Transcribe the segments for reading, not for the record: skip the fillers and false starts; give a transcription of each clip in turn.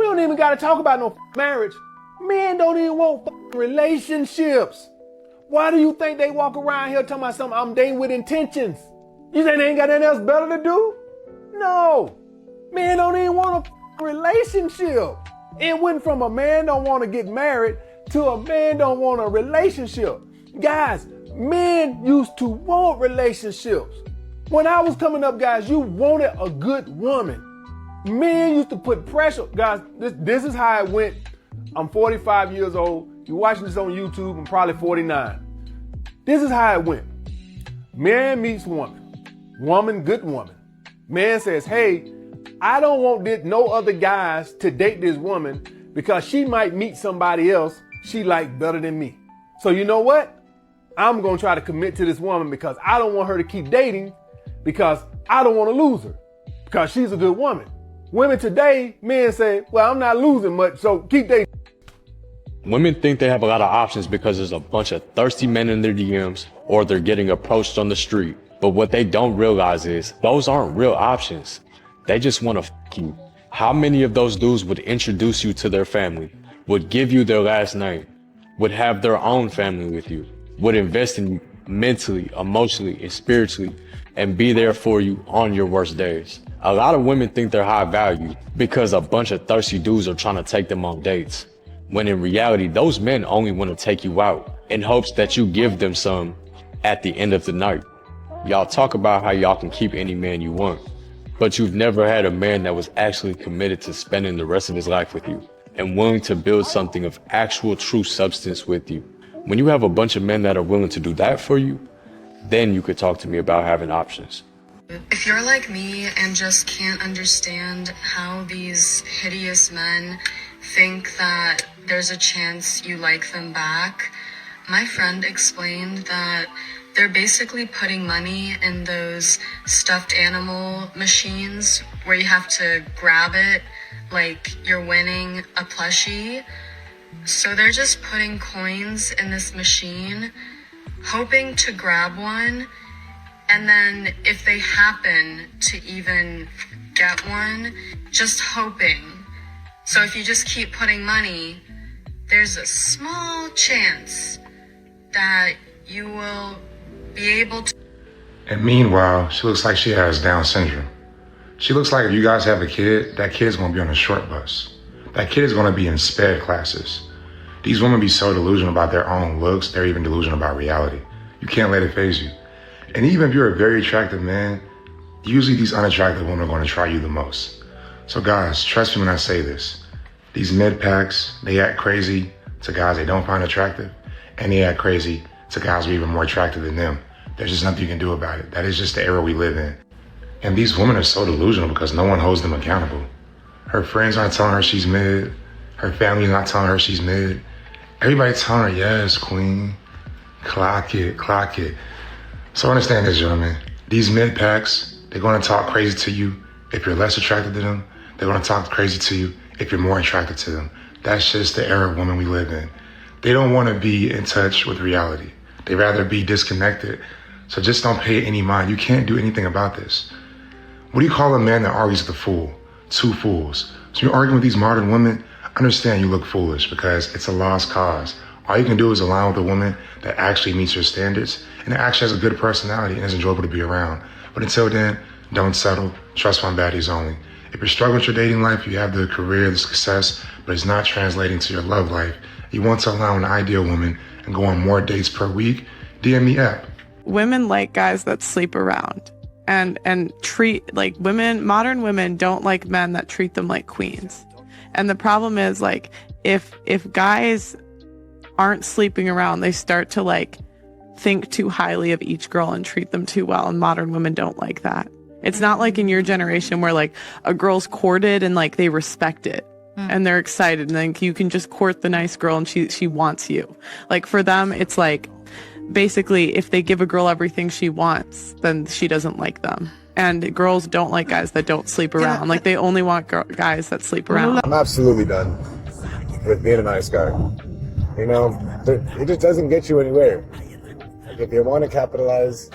don't even got to talk about no marriage. Men don't even want relationships. Why do you think they walk around here talking about something I'm dating with intentions? You think they ain't got nothing else better to do? No. Men don't even want a relationship. It went from a man don't want to get married to a man don't want a relationship. Guys, men used to want relationships. When I was coming up, guys, you wanted a good woman. Men used to put pressure. Guys, this is how it went. I'm 45 years old. You're watching this on YouTube. I'm probably 49. This is how it went. Man meets woman. Woman, good woman. Man says, hey, I don't want no other guys to date this woman because she might meet somebody else she like better than me. So you know what? I'm going to try to commit to this woman because I don't want her to keep dating because I don't want to lose her because she's a good woman. Women today, men say, well, I'm not losing much, so keep dating. Women think they have a lot of options because there's a bunch of thirsty men in their DMs or they're getting approached on the street. But what they don't realize is those aren't real options. They just want to f you. How many of those dudes would introduce you to their family, would give you their last name, would have their own family with you, would invest in you mentally, emotionally, and spiritually, and be there for you on your worst days? A lot of women think they're high value because a bunch of thirsty dudes are trying to take them on dates. When in reality, those men only want to take you out in hopes that you give them some at the end of the night. Y'all talk about how y'all can keep any man you want, but you've never had a man that was actually committed to spending the rest of his life with you and willing to build something of actual true substance with you. When you have a bunch of men that are willing to do that for you, then you could talk to me about having options. If you're like me and just can't understand how these hideous men think that there's a chance you like them back, my friend explained that they're basically putting money in those stuffed animal machines where you have to grab it like you're winning a plushie. So they're just putting coins in this machine, hoping to grab one. And then if they happen to even get one, just hoping. So if you just keep putting money, there's a small chance that you will be able to. And meanwhile, she looks like she has Down syndrome. She looks like if you guys have a kid, that kid's gonna be on a short bus. That kid is gonna be in sped classes. These women be so delusional about their own looks, they're even delusional about reality. You can't let it faze you. And even if you're a very attractive man, usually these unattractive women are gonna try you the most. So guys, trust me when I say this. These mid packs, they act crazy to guys they don't find attractive, and they act crazy to guys who are even more attractive than them. There's just nothing you can do about it. That is just the era we live in. And these women are so delusional because no one holds them accountable. Her friends aren't telling her she's mid. Her family's not telling her she's mid. Everybody's telling her, yes, queen, clock it, clock it. So understand this, gentlemen. These mid packs, they're gonna talk crazy to you if you're less attracted to them. They're gonna talk crazy to you if you're more attracted to them. That's just the era of women we live in. They don't wanna be in touch with reality. They'd rather be disconnected. So just don't pay any mind. You can't do anything about this. What do you call a man that argues with a fool? Two fools. So you're arguing with these modern women, understand you look foolish because it's a lost cause. All you can do is align with a woman that actually meets your standards and that actually has a good personality and is enjoyable to be around. But until then, don't settle. Trust fund baddies only. If you're struggling with your dating life, you have the career, the success, but it's not translating to your love life, you want to allow an ideal woman and go on more dates per week, DM me app. Women like guys that sleep around and treat like women, modern women don't like men that treat them like queens. And the problem is like if guys aren't sleeping around, they start to like think too highly of each girl and treat them too well, and modern women don't like that. It's not like in your generation where like a girl's courted and like they respect it and they're excited and then you can just court the nice girl and she wants you. Like for them it's like basically if they give a girl everything she wants, then she doesn't like them. And girls don't like guys that don't sleep around. Like they only want guys that sleep around. I'm absolutely done with being a nice guy. You know, it just doesn't get you anywhere. Like if you want to capitalize,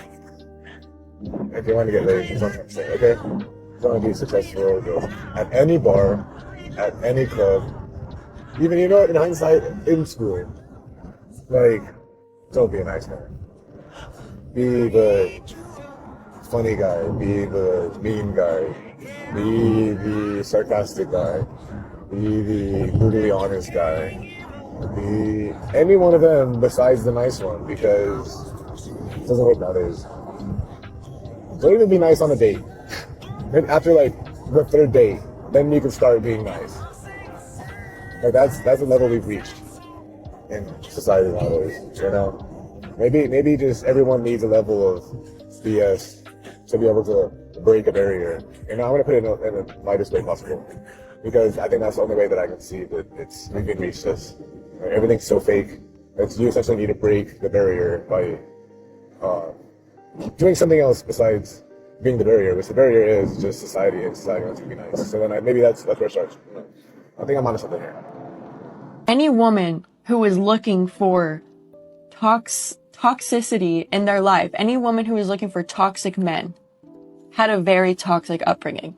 if you want to get laid, that's what I'm saying, okay? If you want to be successful at any bar, at any club, even, you know, in hindsight, in school, like, don't be a nice guy. Be the funny guy, be the mean guy, be the sarcastic guy, be the brutally honest guy, be any one of them besides the nice one, because it doesn't what that is. Don't even be nice on a date. Then after like the third date, then you can start being nice. Like that's the level we've reached in society nowadays. You know, maybe just everyone needs a level of BS to be able to break a barrier. You know, I'm gonna put it in the lightest way possible, because I think that's the only way that I can see that we can reach this. Everything's so fake. You essentially need to break the barrier by doing something else besides being the barrier, which the barrier is just society, and society wants to be nice. So then maybe that's where it starts. I think I'm onto something here. Any woman who is looking for toxicity in their life, any woman who is looking for toxic men, had a very toxic upbringing.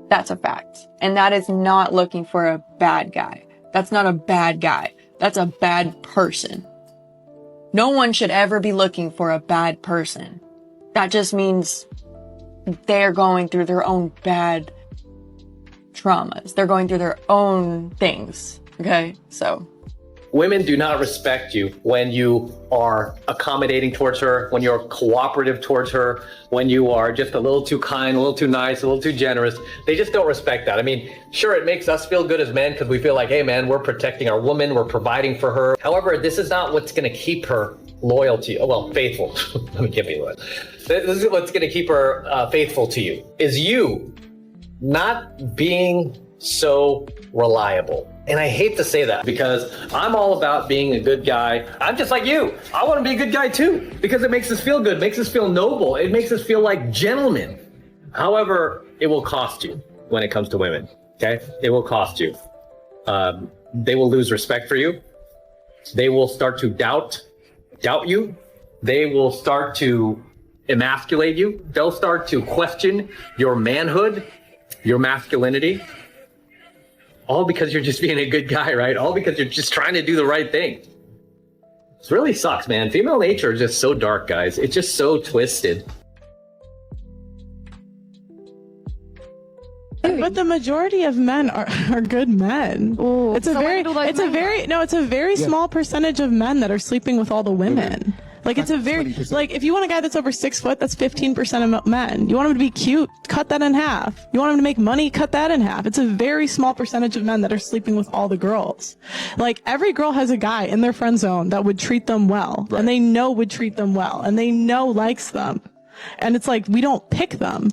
That's a fact. And that is not looking for a bad guy. That's not a bad guy. That's a bad person. No one should ever be looking for a bad person. That just means they're going through their own bad traumas. They're going through their own things. Okay? So. Women do not respect you when you are accommodating towards her, when you're cooperative towards her, when you are just a little too kind, a little too nice, a little too generous. They just don't respect that. I mean, sure, it makes us feel good as men because we feel like, hey, man, we're protecting our woman, we're providing for her. However, this is not what's going to keep her loyal to you. Oh, well, faithful. Let me give you loyal. This is what's going to keep her faithful to you, is you not being so reliable. And I hate to say that because I'm all about being a good guy. I'm just like you. I want to be a good guy too, because it makes us feel good, makes us feel noble. It makes us feel like gentlemen. However, it will cost you when it comes to women. Okay? It will cost you. They will lose respect for you. They will start to doubt you. They will start to emasculate you. They'll start to question your manhood, your masculinity. All because you're just being a good guy, right? All because you're just trying to do the right thing. It really sucks, man. Female nature is just so dark, guys. It's just so twisted. But the majority of men are good men. Ooh, it's a very small percentage of men that are sleeping with all the women. Like it's a very, like if you want a guy that's over 6 foot, that's 15% of men. You want him to be cute, cut that in half. You want him to make money, cut that in half. It's a very small percentage of men that are sleeping with all the girls. Like every girl has a guy in their friend zone that would treat them well, and they know would treat them well, and they know likes them. And it's like, we don't pick them.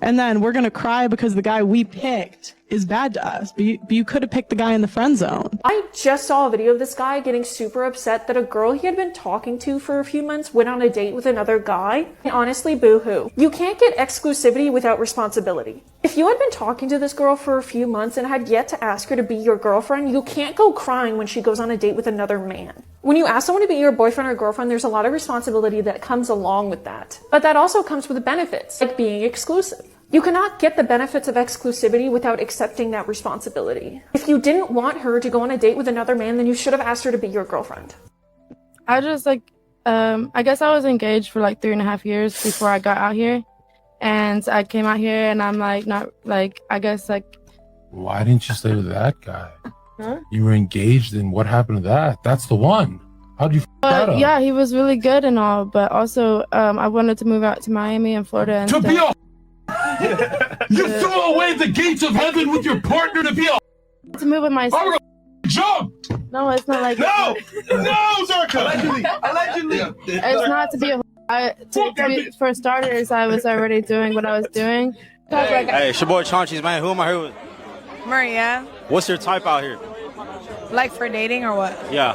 And then we're going to cry because the guy we picked is bad to us. But you could have picked the guy in the friend zone. I just saw a video of this guy getting super upset that a girl he had been talking to for a few months went on a date with another guy. And honestly, boo-hoo. You can't get exclusivity without responsibility. If you had been talking to this girl for a few months and had yet to ask her to be your girlfriend, you can't go crying when she goes on a date with another man. When you ask someone to be your boyfriend or girlfriend, there's a lot of responsibility that comes along with that. But that also comes with benefits, like being exclusive. You cannot get the benefits of exclusivity without accepting that responsibility. If you didn't want her to go on a date with another man, then you should have asked her to be your girlfriend. I just I guess I was engaged for like 3.5 years before I got out here. And I came out here and I'm like, not like, I guess like. Why didn't you stay with that guy? Huh? You were engaged, and what happened to that? That's the one. How'd you that up? Yeah, he was really good and all, but also I wanted to move out to Miami and Florida and to be a you threw away the gates of heaven with your partner to be a to move with myself. Jump! No, it's not like no, Zarka. Allegedly. It's not to be a for starters. I was already doing what I was doing. Hey, it's your boy Chauncey's, man. Who am I here with? Maria. What's your type out here? Like for dating or what? Yeah.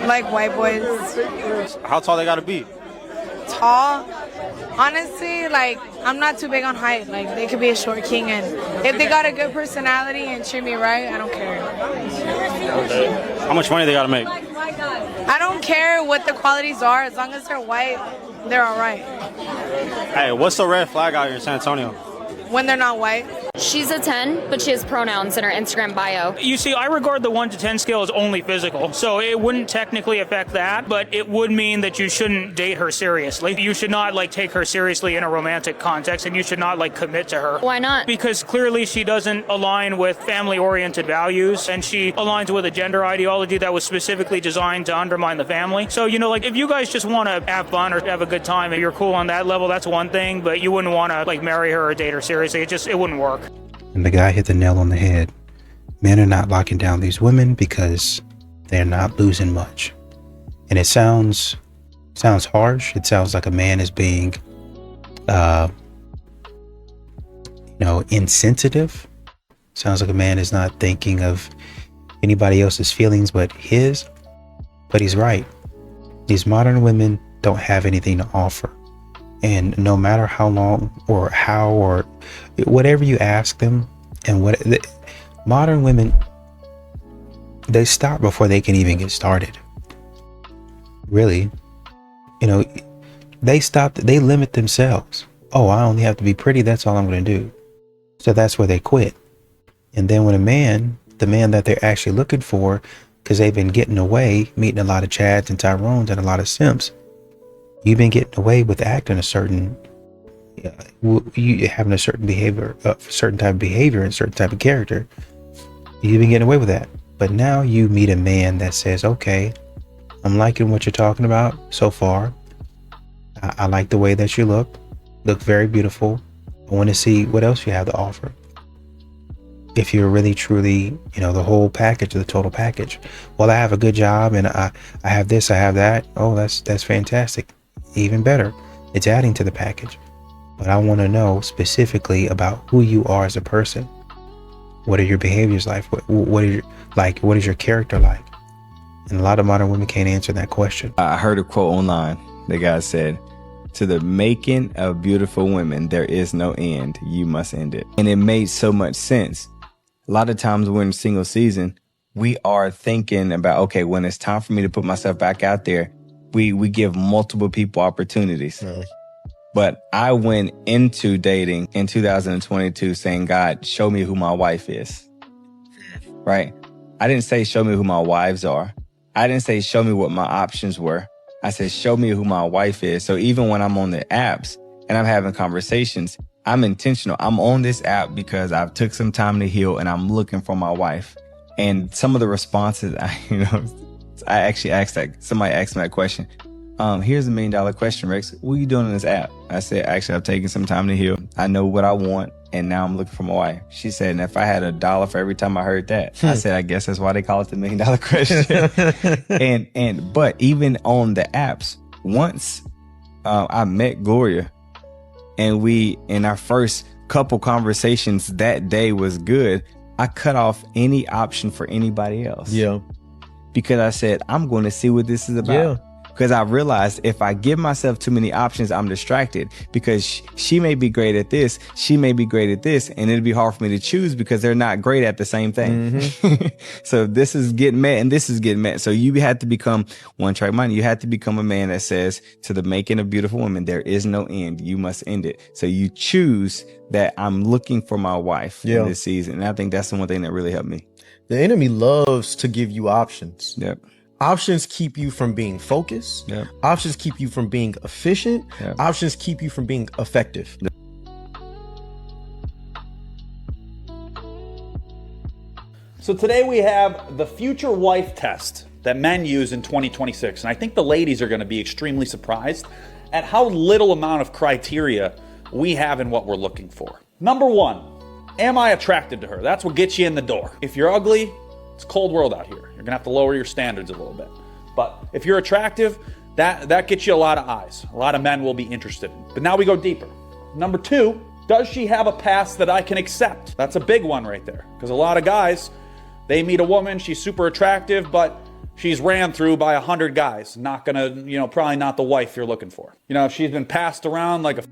Like white boys. How tall they gotta be? Tall? Honestly, like, I'm not too big on height. Like, they could be a short king, and if they got a good personality and treat me right, I don't care. Okay. How much money they gotta make? I don't care what the qualities are. As long as they're white, they're all right. Hey, what's the red flag out here in San Antonio? When they're not white. She's a 10, but she has pronouns in her Instagram bio. You see, I regard the 1 to 10 scale as only physical, so it wouldn't technically affect that, but it would mean that you shouldn't date her seriously. You should not, like, take her seriously in a romantic context, and you should not, like, commit to her. Why not? Because clearly she doesn't align with family-oriented values, and she aligns with a gender ideology that was specifically designed to undermine the family. So, you know, like, if you guys just want to have fun or have a good time, if you're cool on that level, that's one thing, but you wouldn't want to, like, marry her or date her seriously. It wouldn't work. And the guy hit the nail on the head. Men are not locking down these women because they're not losing much. And it sounds harsh. It sounds like a man is being, insensitive. Sounds like a man is not thinking of anybody else's feelings but his. But he's right. These modern women don't have anything to offer. And no matter how long or how or whatever you ask them, and modern women, they stop before they can even get started. Really, they limit themselves. Oh, I only have to be pretty. That's all I'm going to do. So that's where they quit. And then when the man that they're actually looking for, because they've been getting away, meeting a lot of Chads and Tyrones and a lot of simps, you've been getting away with acting a certain, you having a certain behavior, certain type of behavior and certain type of character. You've been getting away with that. But now you meet a man that says, okay, I'm liking what you're talking about so far. I like the way that you look very beautiful. I want to see what else you have to offer. If you're really truly, the whole package, the total package. Well, I have a good job and I have this, I have that. Oh, that's fantastic. Even better. It's adding to the package. But I want to know specifically about who you are as a person. What are your behaviors like? What is your character like? And a lot of modern women can't answer that question. I heard a quote online. The guy said, "To the making of beautiful women, there is no end. You must end it." And it made so much sense. A lot of times when in single season, we are thinking about, okay, when it's time for me to put myself back out there, we give multiple people opportunities. But I went into dating in 2022 saying, God, show me who my wife is. Right? I didn't say show me who my wives are. I didn't say show me what my options were. I said, show me who my wife is. So even when I'm on the apps and I'm having conversations, I'm intentional. I'm on this app because I've took some time to heal and I'm looking for my wife. And some of the responses, I actually asked that. Somebody asked me that question. Here's $1 million question, Rex. What are you doing on this app? I said, actually, I've taken some time to heal. I know what I want. And now I'm looking for my wife. She said, and if I had $1 for every time I heard that, I said, I guess that's why they call it the $1 million question. But even on the apps, once I met Gloria and we, in our first couple conversations that day was good, I cut off any option for anybody else. Yeah. Because I said, I'm going to see what this is about. Yeah. Because I realized if I give myself too many options, I'm distracted because she may be great at this. She may be great at this. And it'd be hard for me to choose because they're not great at the same thing. Mm-hmm. So this is getting met and this is getting met. So you have to become one track mind. You have to become a man that says to the making of beautiful women, there is no end. You must end it. So you choose that I'm looking for my wife in this season. And I think that's the one thing that really helped me. The enemy loves to give you options. Yep. Options keep you from being focused. Yep. Options keep you from being efficient. Yep. Options keep you from being effective. Yep. So today we have the future wife test that men use in 2026. And I think the ladies are going to be extremely surprised at how little amount of criteria we have in what we're looking for. Number one, am I attracted to her? That's what gets you in the door. If you're ugly, it's a cold world out here. You're gonna have to lower your standards a little bit. But if you're attractive, that gets you a lot of eyes. A lot of men will be interested in. But now we go deeper. Number two, does she have a past that I can accept? That's a big one right there. Because a lot of guys, they meet a woman, she's super attractive, but she's ran through by 100 guys. Not gonna, probably not the wife you're looking for. If she's been passed around like a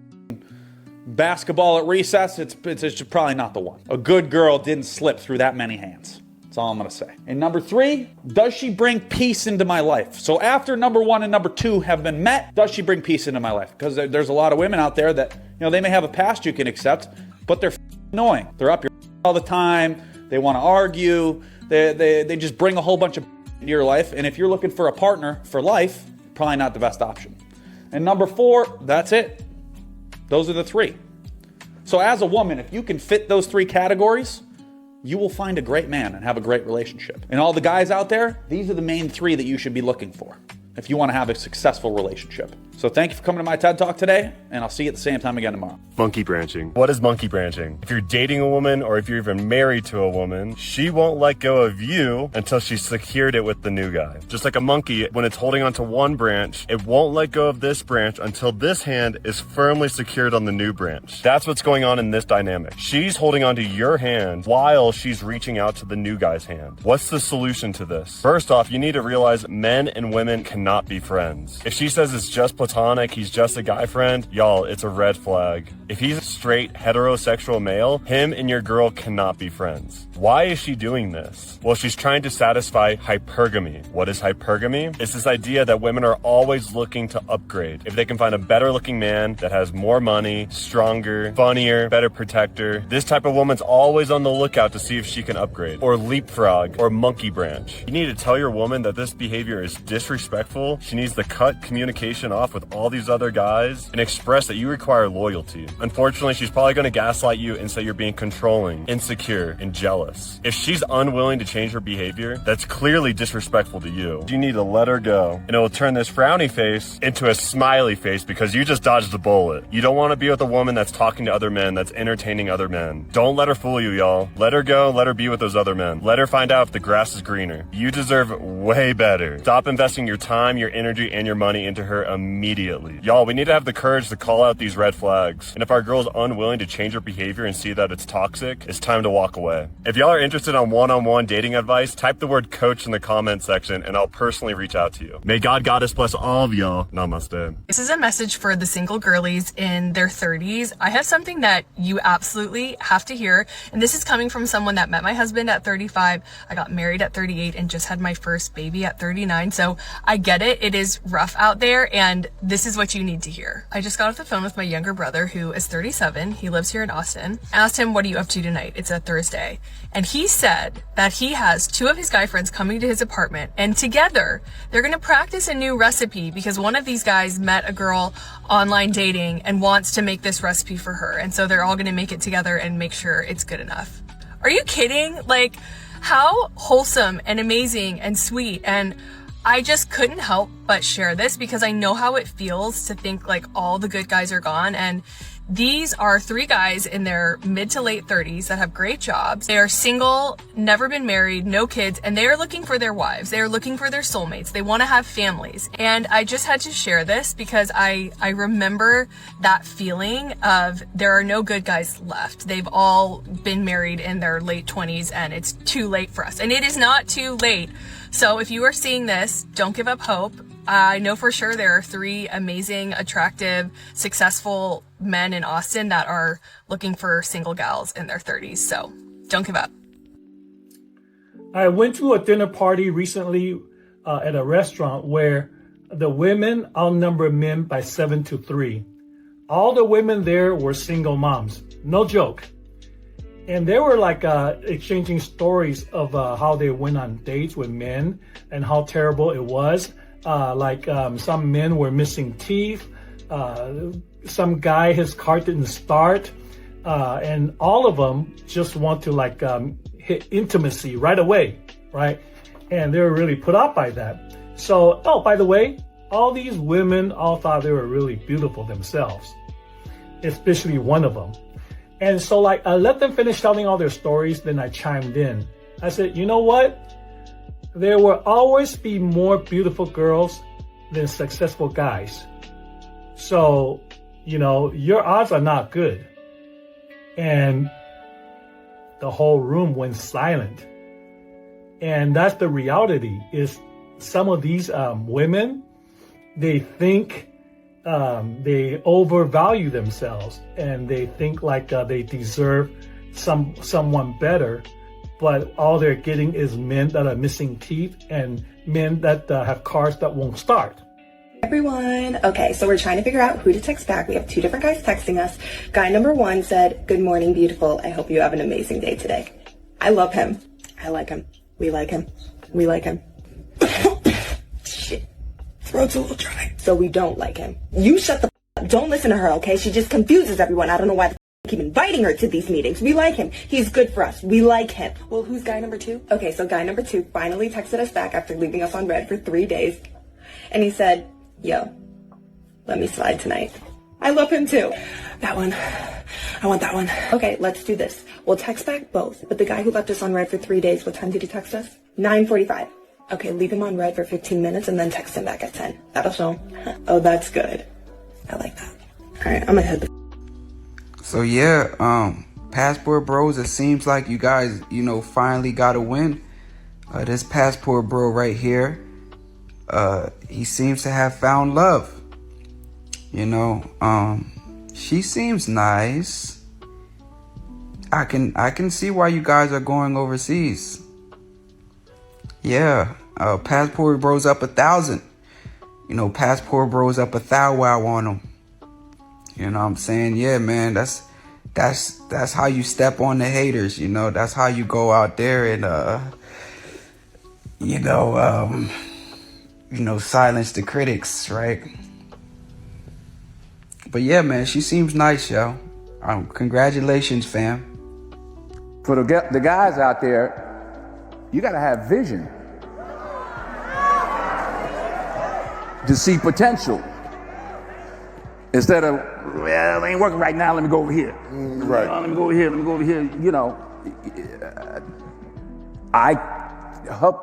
basketball at recess, it's probably not the one. A good girl didn't slip through that many hands. That's all I'm going to say. And number three, does she bring peace into my life? So after number one and number two have been met, does she bring peace into my life? Because there's a lot of women out there that, they may have a past you can accept, but they're annoying. They're up your all the time. They want to argue. They just bring a whole bunch of into your life. And if you're looking for a partner for life, probably not the best option. And number 4, that's it. Those are the 3. So as a woman, if you can fit those 3 categories, you will find a great man and have a great relationship. And all the guys out there, these are the main 3 that you should be looking for if you want to have a successful relationship. So thank you for coming to my TED Talk today, and I'll see you at the same time again tomorrow. Monkey branching. What is monkey branching? If you're dating a woman or if you're even married to a woman, she won't let go of you until she's secured it with the new guy. Just like a monkey, when it's holding onto one branch, it won't let go of this branch until this hand is firmly secured on the new branch. That's what's going on in this dynamic. She's holding onto your hand while she's reaching out to the new guy's hand. What's the solution to this? First off, you need to realize men and women cannot be friends. If she says it's just platonic, he's just a guy friend, y'all, it's a red flag. If he's a straight heterosexual male, him and your girl cannot be friends. Why is she doing this? Well, she's trying to satisfy hypergamy. What is hypergamy? It's this idea that women are always looking to upgrade. If they can find a better looking man that has more money, stronger, funnier, better protector, this type of woman's always on the lookout to see if she can upgrade, or leapfrog, or monkey branch. You need to tell your woman that this behavior is disrespectful. She needs to cut communication off with all these other guys and express that you require loyalty. Unfortunately, she's probably going to gaslight you and say you're being controlling, insecure, and jealous. If she's unwilling to change her behavior, that's clearly disrespectful to you. You need to let her go, and it will turn this frowny face into a smiley face because you just dodged the bullet. You don't want to be with a woman that's talking to other men, that's entertaining other men. Don't let her fool you, y'all. Let her go, let her be with those other men. Let her find out if the grass is greener. You deserve way better. Stop investing your time, your energy, and your money into her immediately. Y'all, we need to have the courage to call out these red flags. And if our girl's unwilling to change her behavior and see that it's toxic, it's time to walk away. If y'all are interested on one-on-one dating advice, type the word coach in the comment section and I'll personally reach out to you. May God Goddess bless all of y'all. Namaste. This is a message for the single girlies in their 30s. I have something that you absolutely have to hear. And this is coming from someone that met my husband at 35. I got married at 38 and just had my first baby at 39. So I get it. It is rough out there and this is what you need to hear. I just got off the phone with my younger brother who is 37. He lives here in Austin. I asked him, what are you up to tonight? It's a Thursday. And he said that he has 2 of his guy friends coming to his apartment and together they're going to practice a new recipe because one of these guys met a girl online dating and wants to make this recipe for her. And so they're all going to make it together and make sure it's good enough. Are you kidding? Like, how wholesome and amazing and sweet. And I just couldn't help but share this because I know how it feels to think like all the good guys are gone. And these are 3 guys in their mid to late 30s that have great jobs. They are single, never been married, no kids, and they are looking for their wives. They are looking for their soulmates. They want to have families. And I just had to share this because I remember that feeling of there are no good guys left. They've all been married in their late 20s and it's too late for us. And it is not too late. So if you are seeing this, don't give up hope. I know for sure there are 3 amazing, attractive, successful men in Austin that are looking for single gals in their 30s. So don't give up. I went to a dinner party recently at a restaurant where the women outnumbered men by 7-3. All the women there were single moms. No joke. And they were like exchanging stories of how they went on dates with men and how terrible it was. Some men were missing teeth. Some guy, his car didn't start. And all of them just want to hit intimacy right away, right? And they were really put out by that. So, oh, by the way, all these women all thought they were really beautiful themselves, especially one of them. And so I let them finish telling all their stories, then I chimed in. I said, you know what? There will always be more beautiful girls than successful guys. So, your odds are not good. And the whole room went silent. And that's the reality is some of these women, they think they overvalue themselves and they think they deserve someone better, but all they're getting is men that are missing teeth and men that have cars that won't start. Everyone. Okay, so we're trying to figure out who to text back. We have 2 different guys texting us. Guy number 1 said, "Good morning, beautiful. I hope you have an amazing day today." I love him. I like him. We like him. We like him. Shit. Throat's a little dry. So we don't like him. You shut the up. Don't listen to her, okay? She just confuses everyone. I don't know why the keep inviting her to these meetings. We like him. He's good for us. We like him. Well, who's guy number 2? Okay, so guy number 2 finally texted us back after leaving us on red for 3 days. And he said, "Yo, let me slide tonight." I love him too. That one. I want that one. Okay, let's do this. We'll text back both. But the guy who left us on red for 3 days, what time did he text us? 9:45. Okay, leave him on red for 15 minutes and then text him back at 10. That'll show him. Oh, that's good. I like that. All right, I'm gonna head the So yeah, Passport Bros, it seems like you guys, finally got a win. This Passport Bro right here, he seems to have found love. She seems nice. I can see why you guys are going overseas. Yeah, Passport Bros up 1,000. Passport Bros up 1,000 wow on them. You know what I'm saying? Yeah, man, that's how you step on the haters, That's how you go out there and silence the critics, right? But yeah, man, she seems nice, yo. Congratulations, fam. For the guys out there, you gotta have vision to see potential. Instead of, well, it ain't working right now, let me go over here. Right. Let me go over here, let me go over here.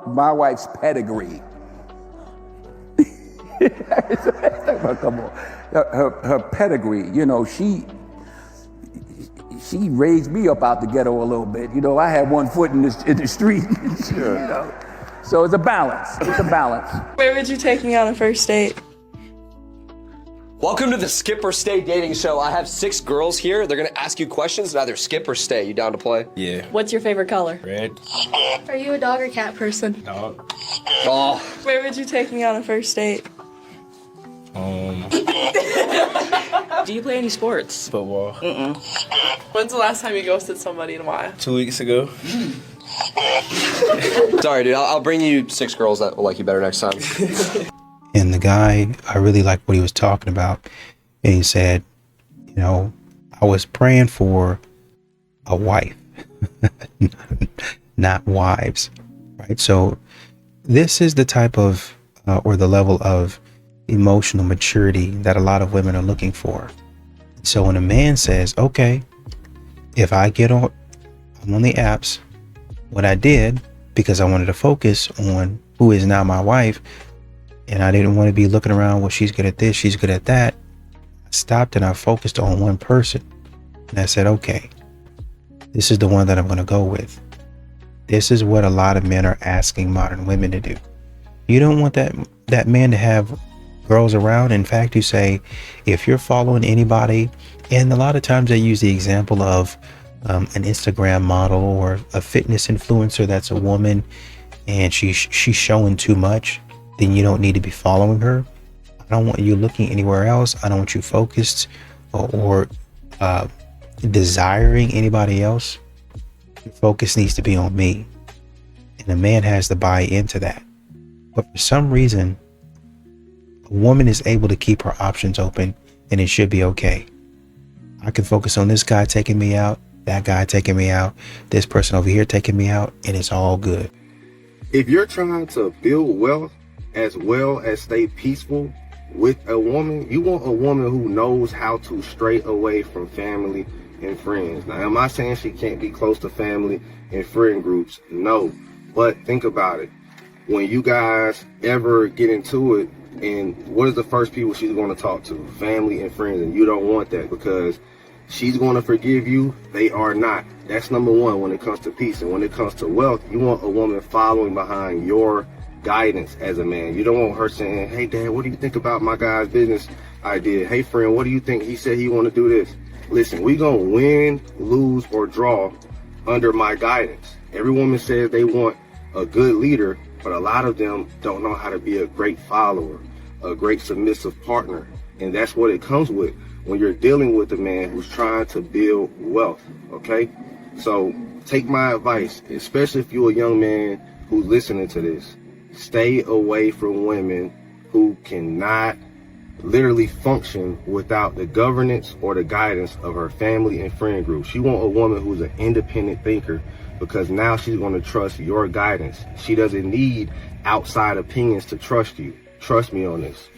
My wife's pedigree. Come on. Her pedigree, she raised me up out the ghetto a little bit. I had one foot in the street. So it's a balance. It's a balance. Where would you take me on a first date? Welcome to the Skip or Stay dating show. I have 6 girls here. They're gonna ask you questions and either skip or stay. You down to play? Yeah. What's your favorite color? Red. Are you a dog or cat person? Dog. Oh. Where would you take me on a first date? Do you play any sports? Football. When's the last time you ghosted somebody and why? 2 weeks ago. Sorry, dude. I'll bring you 6 girls that will like you better next time. And the guy, I really liked what he was talking about. And he said, I was praying for a wife, not wives, right? So this is the type of, or the level of emotional maturity that a lot of women are looking for. So when a man says, okay, if I get on, I'm on the apps, what I did, because I wanted to focus on who is now my wife, and I didn't want to be looking around, well, she's good at this, she's good at that. I stopped and I focused on one person. And I said, okay, this is the one that I'm going to go with. This is what a lot of men are asking modern women to do. You don't want that man to have girls around. In fact, you say, if you're following anybody, and a lot of times they use the example of an Instagram model or a fitness influencer that's a woman and she's showing too much, then you don't need to be following her. I don't want you looking anywhere else. I don't want you focused or desiring anybody else. Your focus needs to be on me. And a man has to buy into that. But for some reason, a woman is able to keep her options open, and it should be okay. I can focus on this guy taking me out, that guy taking me out, this person over here taking me out, and it's all good. If you're trying to build wealth as well as stay peaceful with a woman, you want a woman who knows how to stray away from family and friends. Now, am I saying she can't be close to family and friend groups? No. But think about it. When you guys ever get into it, and what is the first people she's going to talk to? Family and friends. And you don't want that, because she's going to forgive you. They are not. That's number one when it comes to peace. And when it comes to wealth, you want a woman following behind your guidance as a man. You don't want her saying, hey, Dad, what do you think about my guy's business idea? Hey, friend, what do you think? He said he want to do this. Listen, we going to win, lose, or draw under my guidance. Every woman says they want a good leader, but a lot of them don't know how to be a great follower. a great submissive partner. And that's what it comes with when you're dealing with a man who's trying to build wealth, okay? So take my advice, especially if you're a young man who's listening to this. Stay away from women who cannot literally function without the governance or the guidance of her family and friend group. She wants a woman who's an independent thinker, because now she's going to trust your guidance. She doesn't need outside opinions to trust you. Trust me on this.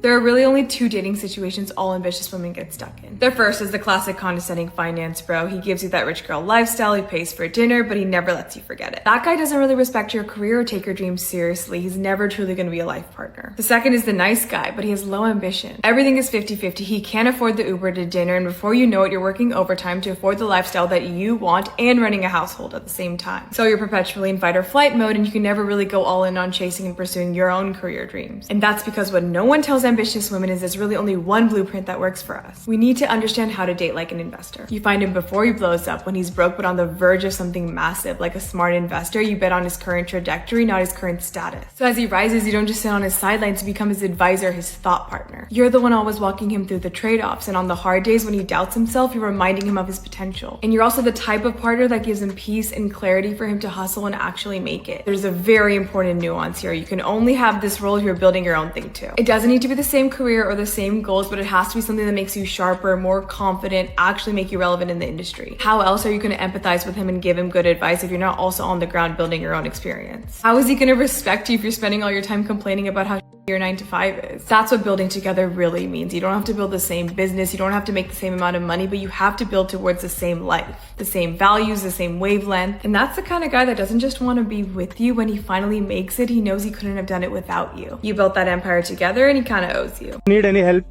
There are really only two dating situations all ambitious women get stuck in. The first is the classic condescending finance bro. He gives you that rich girl lifestyle, he pays for dinner, but he never lets you forget it. That guy doesn't really respect your career or take your dreams seriously. He's never truly going to be a life partner. The second is the nice guy, but he has low ambition. Everything is 50-50. He can't afford the Uber to dinner, and before you know it, you're working overtime to afford the lifestyle that you want and running a household at the same time. So you're perpetually in fight or flight mode, and you can never really go all in on chasing and pursuing your own career dreams. And that's because what no one tells ambitious women is there's really only one blueprint that works for us. We need to understand how to date like an investor. You find him before he blows up, when he's broke but on the verge of something massive. Like a smart investor, you bet on his current trajectory, not his current status. So as he rises, you don't just sit on his sidelines to become his advisor, his thought partner. You're the one always walking him through the trade-offs, and on the hard days when he doubts himself, you're reminding him of his potential. And you're also the type of partner that gives him peace and clarity for him to hustle and actually make it. There's a very important nuance here. You can only have this role if you're building your own thing too. It doesn't need to be the same career or the same goals, but it has to be something that makes you sharper, more confident, actually make you relevant in the industry. How else are you going to empathize with him and give him good advice if you're not also on the ground building your own experience? How is he going to respect you if you're spending all your time complaining about how your 9 to 5 is? That's what building together really means. You don't have to build the same business, you don't have to make the same amount of money, but you have to build towards the same life, the same values, the same wavelength. And that's the kind of guy that doesn't just want to be with you. When he finally makes it, he knows he couldn't have done it without you. You built that empire together, and he kind of owes you. Need any help?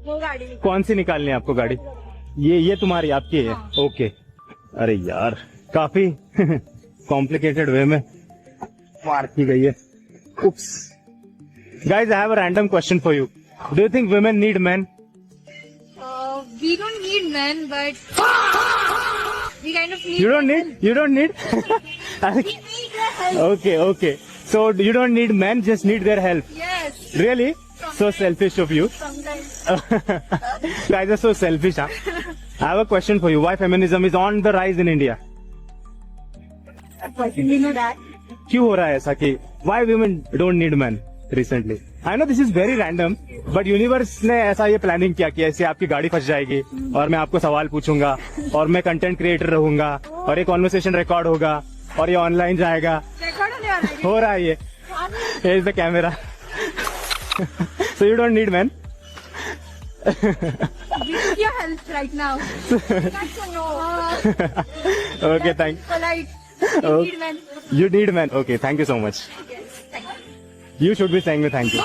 कौन सी निकालनी है आपको गाड़ी? ये तुम्हारी आपकी है? Okay. अरे यार, काफी complicated way में मार की गई है. Oops. Guys, I have a random question for you. Do you think women need men? We don't need men, but we kind of need. You don't need? You don't need? We need their help. Okay. So you don't need men, just need their help. Yes. Really? So selfish of you. Sometimes. Guys are so selfish, huh? I have a question for you. Why feminism is on the rise in India? You know that. क्यों हो रहा है ऐसा कि why women don't need men recently? I know this is very random, but universe ने ऐसा ये planning किया कि ऐसे आपकी गाड़ी फंस जाएगी और मैं आपको सवाल पूछूंगा और मैं content creator रहूंगा और ये conversation record होगा और ये online जाएगा. हो रहा है ये. Here is the camera. So you don't need men. We need your help right now. That's a no. Okay, thanks. Polite. You need men. You need men. Okay, thank you so much. You should be saying me thank you.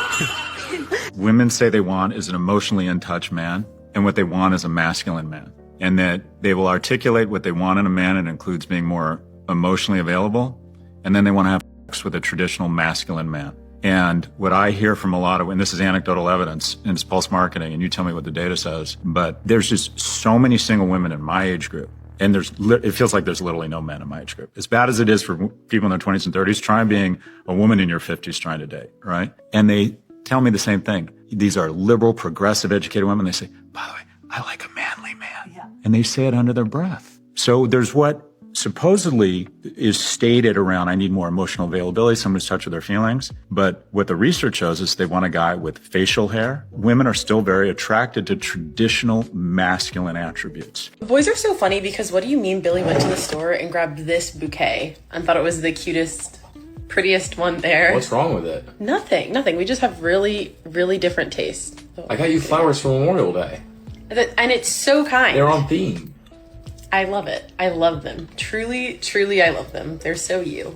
Women say they want is an emotionally in touch man, and what they want is a masculine man. And that they will articulate what they want in a man, and it includes being more emotionally available, and then they want to have sex with a traditional masculine man. And what I hear from a lot of, and this is anecdotal evidence, and it's pulse marketing, and you tell me what the data says, but there's just so many single women in my age group. And it feels like there's literally no men in my age group. As bad as it is for people in their 20s and 30s, try being a woman in your 50s trying to date, right? And they tell me the same thing. These are liberal, progressive, educated women. They say, by the way, I like a manly man. Yeah. And they say it under their breath. So there's what supposedly is stated around, I need more emotional availability, someone who's touched with their feelings. But what the research shows is they want a guy with facial hair. Women are still very attracted to traditional masculine attributes. Boys are so funny because what do you mean Billy went to the store and grabbed this bouquet and thought it was the cutest, prettiest one there? What's wrong with it? Nothing. We just have really, really different tastes. I got you flowers for Memorial Day. And it's so kind. They're on theme. I love it. I love them. Truly, I love them. They're so you.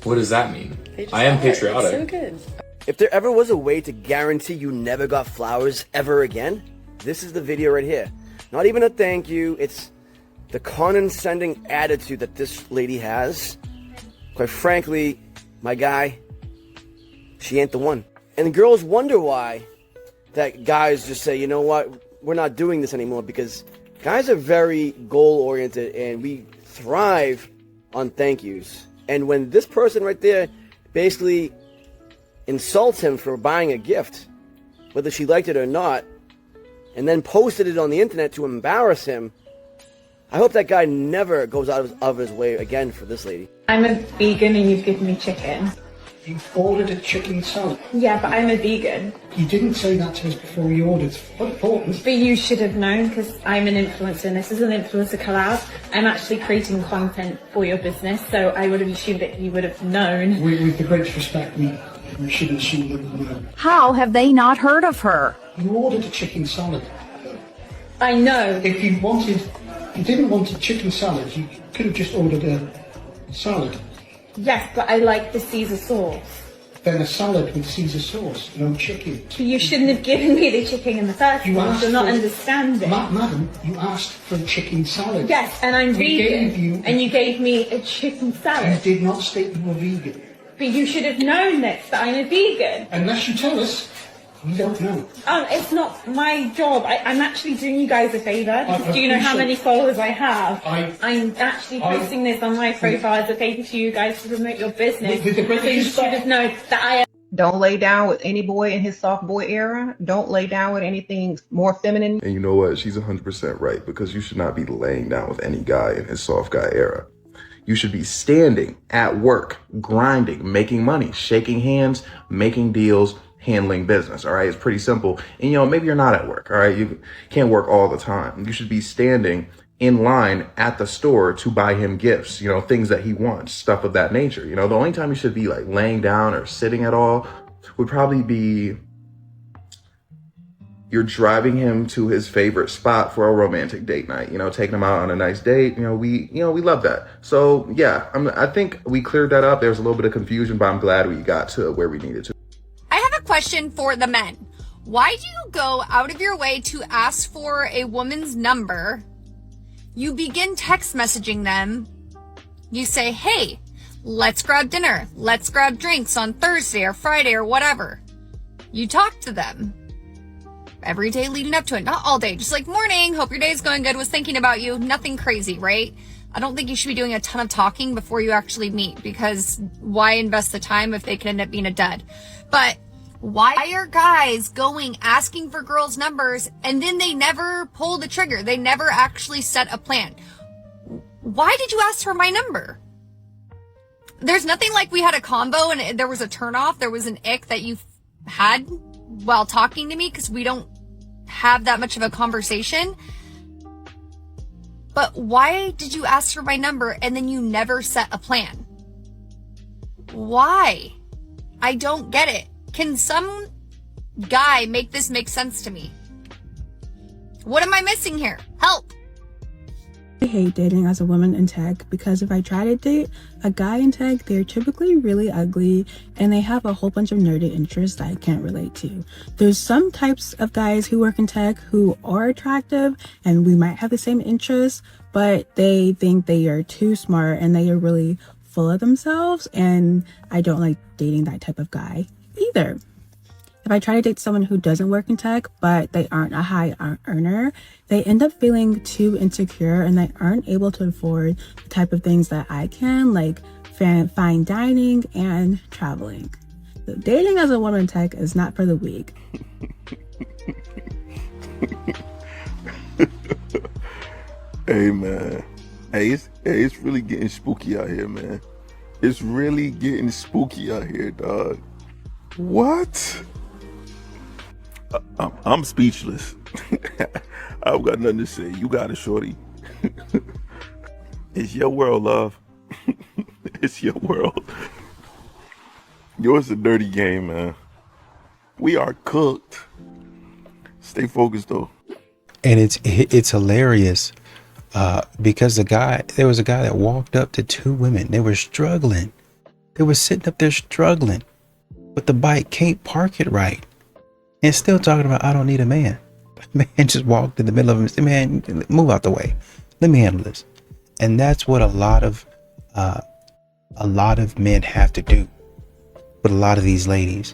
What does that mean? I am patriotic. It's so good. If there ever was a way to guarantee you never got flowers ever again, this is the video right here. Not even a thank you. It's the condescending attitude that this lady has. Quite frankly, my guy, she ain't the one. And girls wonder why that guys just say, you know what, we're not doing this anymore, because guys are very goal-oriented, and we thrive on thank yous. And when this person right there basically insult him for buying a gift, whether she liked it or not, and then posted it on the internet to embarrass him, I hope that guy never goes out of his way again for this lady. I'm a vegan and you've given me chicken. You ordered a chicken salad. Yeah, but I'm a vegan. You didn't say that to us before you ordered. What important? But you should have known because I'm an influencer and this is an influencer collab. I'm actually creating content for your business, so I would have assumed that you would have known. With the greatest respect, we should assume that we know. How have they not heard of her? You ordered a chicken salad. I know. If you didn't want a chicken salad, you could have just ordered a salad. Yes, but I like the Caesar sauce. Then a salad with Caesar sauce, no chicken. But you shouldn't have given me the chicken in the first place. You're not understanding. Madam, you asked for a chicken salad. Yes, and I'm vegan. And you gave me a chicken salad. You did not state you were vegan. But you should have known this, that I'm a vegan. Unless you tell us, we don't know. It's not my job. I'm actually doing you guys a favour. Do you know how many followers I have? I'm actually posting this on my profile as a favour to you guys to promote your business. So you should have known that I am. Don't lay down with any boy in his soft boy era. Don't lay down with anything more feminine. And you know what? She's 100% right, because you should not be laying down with any guy in his soft guy era. You should be standing at work, grinding, making money, shaking hands, making deals, handling business. All right. It's pretty simple. And, you know, maybe you're not at work. All right. You can't work all the time. You should be standing in line at the store to buy him gifts, you know, things that he wants, stuff of that nature. You know, the only time you should be like laying down or sitting at all would probably be you're driving him to his favorite spot for a romantic date night, you know, taking him out on a nice date. We love that. So yeah, I think we cleared that up. There was a little bit of confusion, but I'm glad we got to where we needed to. I have a question for the men. Why do you go out of your way to ask for a woman's number? You begin text messaging them. You say, hey, let's grab dinner. Let's grab drinks on Thursday or Friday or whatever. You talk to them every day leading up to it. Not all day. Just like, morning, hope your day's going good, was thinking about you. Nothing crazy, right? I don't think you should be doing a ton of talking before you actually meet, because why invest the time if they can end up being a dud? But why are guys asking for girls' numbers and then they never pull the trigger? They never actually set a plan. Why did you ask for my number? There's nothing like we had a combo and there was a turnoff. There was an ick that you had while talking to me because we don't have that much of a conversation. But why did you ask for my number and then you never set a plan? Why? I don't get it. Can some guy make this make sense to me? What am I missing here? Help! I hate dating as a woman in tech because if I try to date a guy in tech, they're typically really ugly and they have a whole bunch of nerdy interests that I can't relate to. There's some types of guys who work in tech who are attractive and we might have the same interests, but they think they are too smart and they are really full of themselves, and I don't like dating that type of guy either. If I try to date someone who doesn't work in tech, but they aren't a high earner, they end up feeling too insecure and they aren't able to afford the type of things that I can, like fine dining and traveling. So dating as a woman in tech is not for the weak. Hey, man. Hey, it's really getting spooky out here, man. It's really getting spooky out here, dog. What? I'm speechless. I've got nothing to say. You got it, shorty. It's your world, love. It's your world. Yours a dirty game, man. We are cooked. Stay focused, though. And it's hilarious because there was a guy that walked up to two women. They were struggling. They were sitting up there struggling, but the bike can't park it right. And still talking about, I don't need a man. The man just walked in the middle of him and said, man, move out the way. Let me handle this. And that's what a lot of men have to do with a lot of these ladies,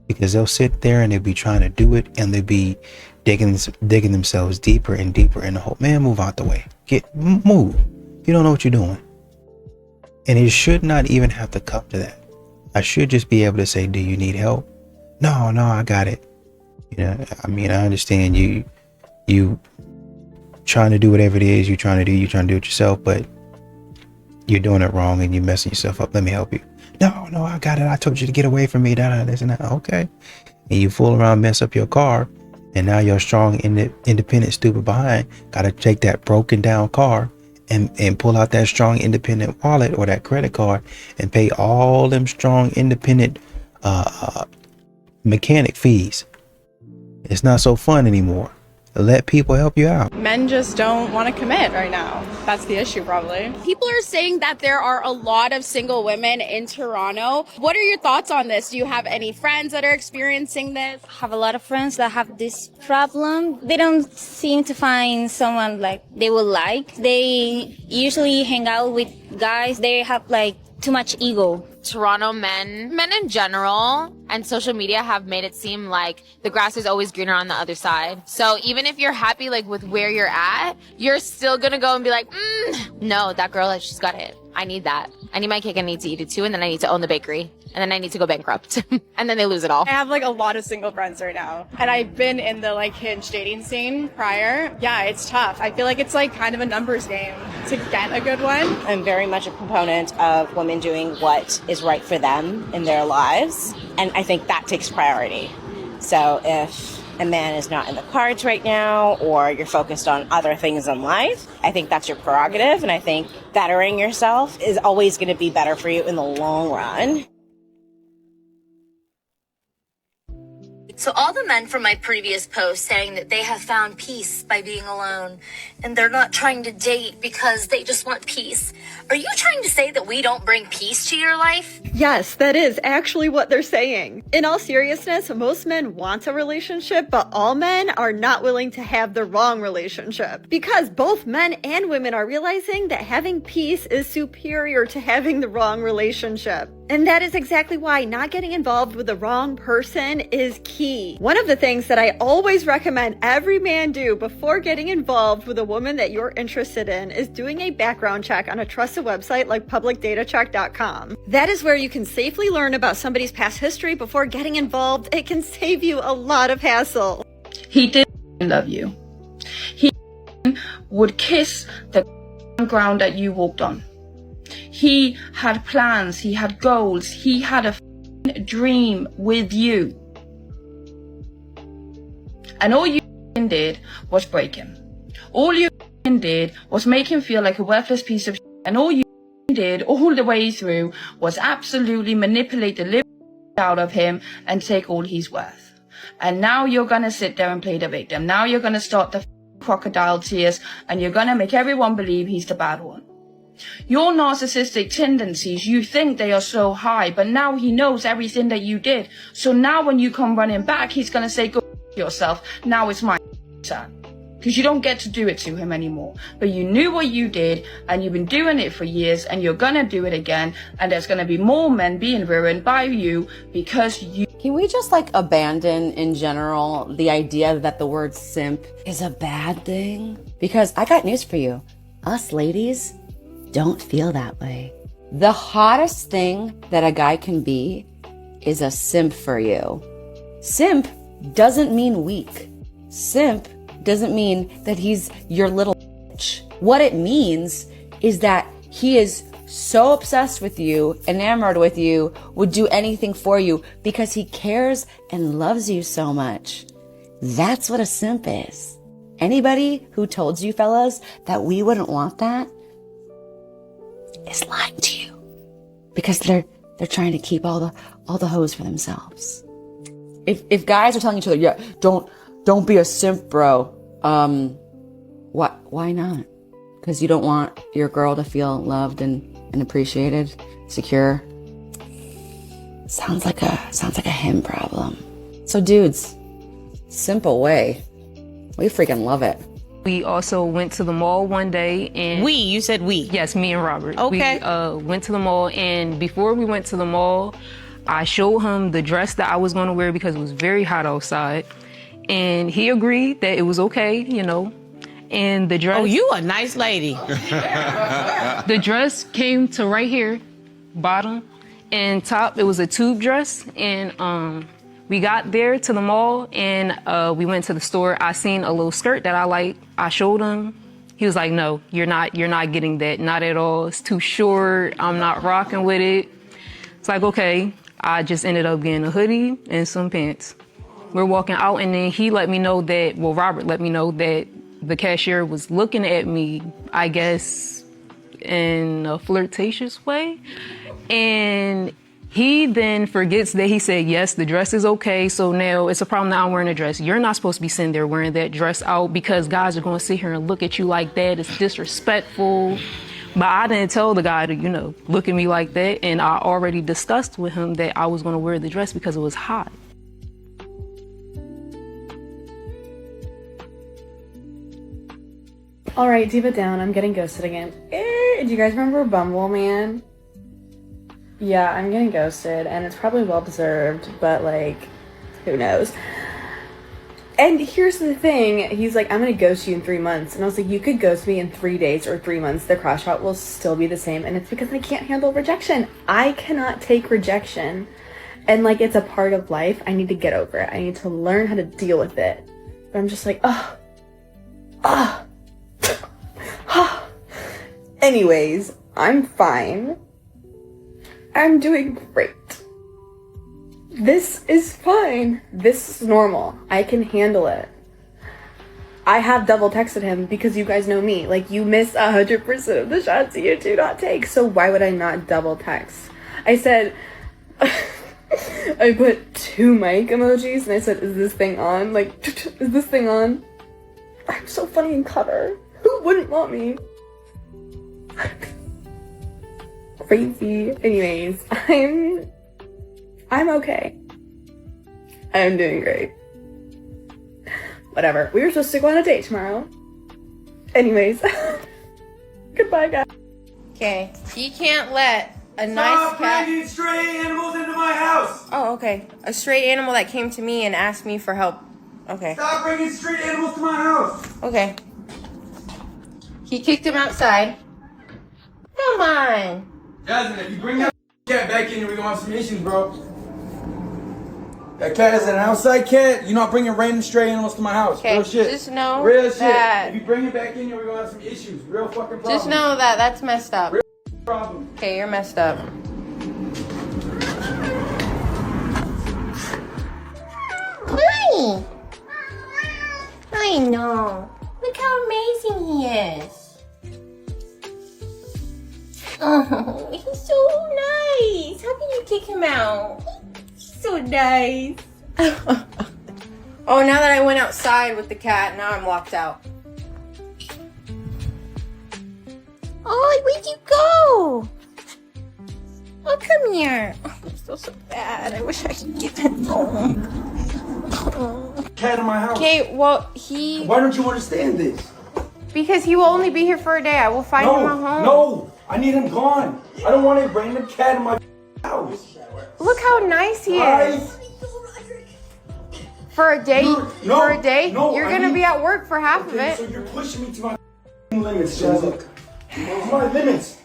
because they'll sit there and they'll be trying to do it and they'll be digging themselves deeper and deeper in the hole. Man, move out the way. Move. You don't know what you're doing. And it should not even have to come to that. I should just be able to say, do you need help? No, I got it. You know, I mean, I understand you trying to do whatever it is you're trying to do it yourself, but you're doing it wrong and you're messing yourself up. Let me help you. No, I got it. I told you to get away from me. This and that. Okay. And you fool around, mess up your car, and now your strong, independent, stupid behind got to take that broken down car and pull out that strong, independent wallet or that credit card and pay all them strong, independent mechanic fees. It's not so fun anymore. Let people help you out. Men just don't want to commit right now. That's the issue, probably. People are saying that there are a lot of single women in Toronto. What are your thoughts on this? Do you have any friends that are experiencing this? I have a lot of friends that have this problem. They don't seem to find someone like they would like. They usually hang out with guys. They have like too much ego. Toronto men in general, and social media have made it seem like the grass is always greener on the other side. So even if you're happy like with where you're at, you're still gonna go and be like, no, that girl, she's got it. I need that. I need my cake. I need to eat it too. And then I need to own the bakery. And then I need to go bankrupt. And then they lose it all. I have like a lot of single friends right now. And I've been in the like Hinge dating scene prior. Yeah, it's tough. I feel like it's like kind of a numbers game to get a good one. I'm very much a proponent of women doing what is right for them in their lives. And I think that takes priority. So if a man is not in the cards right now, or you're focused on other things in life, I think that's your prerogative. And I think bettering yourself is always going to be better for you in the long run. So all the men from my previous post saying that they have found peace by being alone and they're not trying to date because they just want peace. Are you trying to say that we don't bring peace to your life? Yes, that is actually what they're saying. In all seriousness, most men want a relationship, but all men are not willing to have the wrong relationship. Because both men and women are realizing that having peace is superior to having the wrong relationship. And that is exactly why not getting involved with the wrong person is key. One of the things that I always recommend every man do before getting involved with a woman that you're interested in is doing a background check on a trusted website like publicdatacheck.com. That is where you can safely learn about somebody's past history before getting involved. It can save you a lot of hassle. He did love you. He would kiss the ground that you walked on. He had plans, he had goals, he had a dream with you. And all you did was break him. All you did was make him feel like a worthless piece of shit. And all you did all the way through was absolutely manipulate the living out of him and take all he's worth. And now you're gonna sit there and play the victim. Now you're gonna start the crocodile tears and you're gonna make everyone believe he's the bad one. Your narcissistic tendencies, you think they are so high, but now he knows everything that you did. So now when you come running back, he's gonna say, go yourself. Now it's my turn. Because you don't get to do it to him anymore. But you knew what you did, and you've been doing it for years, and you're gonna do it again, and there's gonna be more men being ruined by you because you... Can we just like abandon in general the idea that the word simp is a bad thing? Because I got news for you. Us ladies don't feel that way. The hottest thing that a guy can be is a simp for you. Simp doesn't mean weak. Simp doesn't mean that he's your little bitch. What it means is that he is so obsessed with you, enamored with you, would do anything for you because he cares and loves you so much. That's what a simp is. Anybody who told you fellas that we wouldn't want that is lying to you, because they're trying to keep all the hoes for themselves. If guys are telling each other, yeah, don't be a simp, bro. Why not? Because you don't want your girl to feel loved and appreciated, secure. Sounds like a him problem. So dudes, simple way. We freaking love it. We also went to the mall one day and... You said we? Yes, me and Robert. Okay. We went to the mall, and before we went to the mall, I showed him the dress that I was going to wear because it was very hot outside. And he agreed that it was okay, you know. And the dress... Oh, you a nice lady. The dress came to right here, bottom. and top, it was a tube dress. And we got there to the mall, and we went to the store. I seen a little skirt that I liked. I showed him. He was like, no, you're not getting that. Not at all. It's too short. I'm not rocking with it. It's like, okay. I just ended up getting a hoodie and some pants. We're walking out, and then he let me know that, well, Robert let me know that the cashier was looking at me, I guess, in a flirtatious way. And he then forgets that he said, yes, the dress is okay. So now it's a problem that I'm wearing a dress. You're not supposed to be sitting there wearing that dress out because guys are going to sit here and look at you like that. It's disrespectful. But I didn't tell the guy to, look at me like that. And I already discussed with him that I was going to wear the dress because it was hot. All right, Diva Down, I'm getting ghosted again. Do you guys remember Bumble Man? Yeah, I'm getting ghosted, and it's probably well-deserved, but, who knows? And here's the thing, he's like, I'm gonna ghost you in 3 months. And I was like, you could ghost me in 3 days or 3 months. The crash out will still be the same, and it's because I can't handle rejection. I cannot take rejection. And, it's a part of life. I need to get over it. I need to learn how to deal with it. But I'm just like, Anyways, I'm fine. I'm doing great. This is fine. This is normal. I can handle it. I have double texted him because you guys know me. You miss 100% of the shots you do not take. So why would I not double text? I said, I put 2 mic emojis and I said, is this thing on? Is this thing on? I'm so funny and clever. Who wouldn't want me? Crazy. Anyways, I'm okay. I'm doing great. Whatever. We were supposed to go on a date tomorrow. Anyways. Goodbye, guys. Okay. You can't let a nice cat... Stop bringing stray animals into my house! Oh, okay. A stray animal that came to me and asked me for help. Okay. Stop bringing stray animals to my house! Okay. He kicked him outside. Come on. Jasmine, if you bring that cat back in here, we're gonna have some issues, bro. That cat is an outside cat. You're not bringing random stray animals to my house. Okay, real shit. just know real that... shit. If you bring it back in here, we're gonna have some issues. Real fucking problems. Just know that that's messed up. Real problem. Okay, you're messed up. Hi. I know. Look how amazing he is. Oh, he's so nice. How can you kick him out? He's so nice. Oh, now that I went outside with the cat, now I'm locked out. Oh, where'd you go? Oh, come here. Oh, I'm so bad. I wish I could get him home. Cat in my house. Okay, well, Why don't you understand this? Because he will only be here for a day. I will find him a home. No, I need him gone. I don't want a random cat in my house. Look how nice he is. For a day? You're gonna be at work for half of it. So you're pushing me to my limits, Jasmine. To my limits.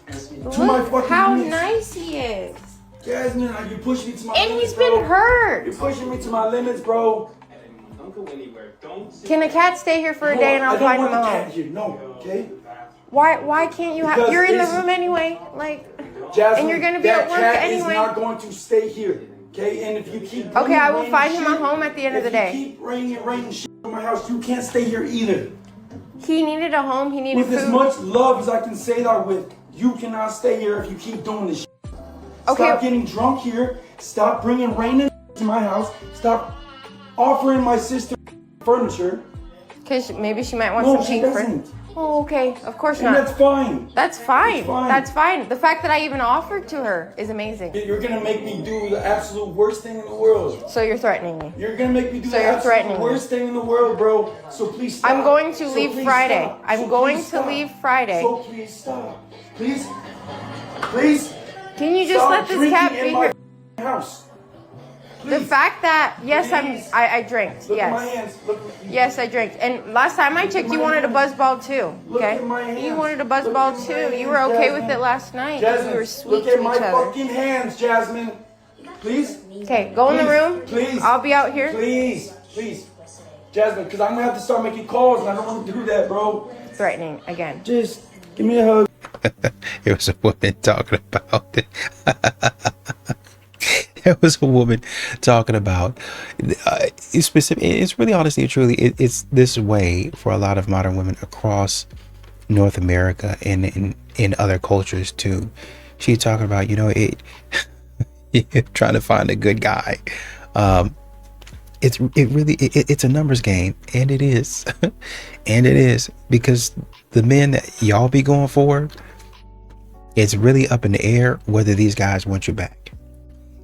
To my fucking how limits. nice he is. Jasmine, you pushing me to my and limits, he's been bro. hurt. You're pushing me to my limits, bro. Can a cat stay here for a day and I'll find him a home? Here. No, okay? Why can't you have? You're in the room anyway, Jasmine, and you're gonna be at work anyway. That cat is not going to stay here, okay? And if you keep okay, I will find him a home at the end of the day. If you keep raining shit in my house, you can't stay here either. He needed a home. He needed with food. As much love as I can say that with, you cannot stay here if you keep doing this shit. Okay. Stop getting drunk here. Stop bringing rain to my house. Stop offering my sister furniture. Because maybe she might want No, some she pink doesn't. furniture. Oh, okay. Of course And not. that's fine. That's fine. That's fine. That's fine. The fact that I even offered to her is amazing. You're gonna make me do the absolute worst thing in the world. So you're threatening me. You're gonna make me do So the you're absolute threatening worst thing in the world, bro. So please stop. I'm going to leave please Friday. stop. I'm So going please to stop. leave Friday. So please stop. Please. Please. Can you just stop let this drinking cat in be my here? house. The fact that yes, I drink. Look Yes. at my hands. Look. Yes, I drink. And last time I checked, you wanted a buzzball too. Okay. Look at my hands. You wanted a buzzball Look at too. my You were hands, okay Jasmine. with it last night. Jasmine, We were sweet look to at my each other. fucking hands, Jasmine. Please. Okay, go in the room. Please. I'll be out here. Please. Jasmine, because I'm going to have to start making calls, and I don't want to do that, bro. Threatening again. Just give me a hug. It was a woman talking about it. There was a woman talking about it's specific. It's really honestly and truly, it's this way for a lot of modern women across North America and in other cultures too. She's talking about, trying to find a good guy. It's a numbers game, and it is. And it is, because the men that y'all be going for, it's really up in the air whether these guys want you back.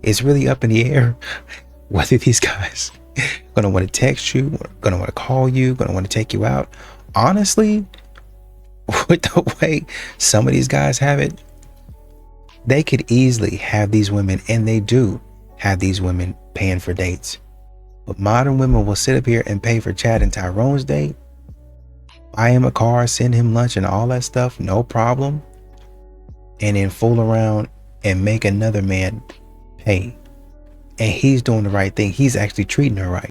It's really up in the air whether these guys gonna want to text you, gonna want to call you, gonna want to take you out. Honestly, with the way some of these guys have it, they could easily have these women, and they do have these women paying for dates. But modern women will sit up here and pay for Chad and Tyrone's date, buy him a car, send him lunch and all that stuff, no problem, and then fool around and make another man pay. And he's doing the right thing. He's actually treating her right.